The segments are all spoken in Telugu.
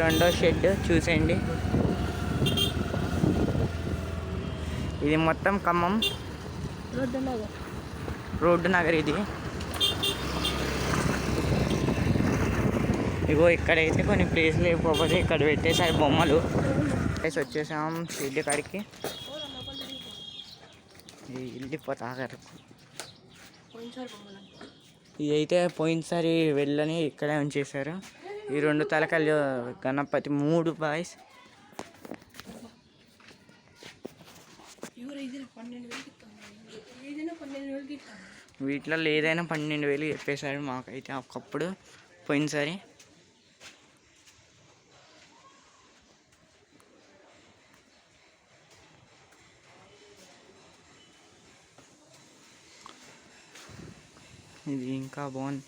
రెండో షెడ్ చూసేయండి. ఇది మొత్తం ఖమ్మం రోడ్డు నగర్ ఇది. ఇగో ఇక్కడైతే కొన్ని ప్లేస్లు లేకపోతే ఇక్కడ పెట్టేసారి బొమ్మలు. వచ్చేసాం షెడ్ కాడికి. వెళ్ళిపోతారు. ఇదైతే పోయినసారి వెళ్ళని ఇక్కడే ఉంచేశారు. ఈ 2 తలకాయలు గణపతి 3 బాయ్స్. వీటిలో ఏదైనా 12,000 చెప్పేశారు మాకైతే ఒకప్పుడు పోయినసారి. ఇది ఇంకా బాగుంది.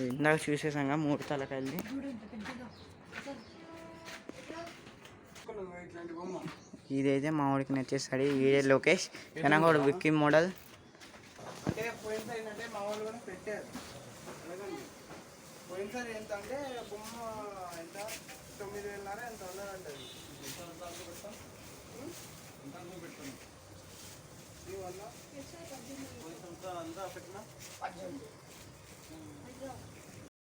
ఇందాక చూసేసాగా 3 తలకాయలది. ఇదైతే మా వాడికి నచ్చేస్తాడు. ఈడే లోకేష్ కన్నా కూడా విక్కీ మోడల్. అంటే పోయినసారి ఏంటంటే మా వాళ్ళు కూడా పెట్టారు. పోయినసారి ఎంత అంటే బొమ్మ ఎంత 9,000 ఎంత ఉన్నదంటే అంతా పెట్టినా 18.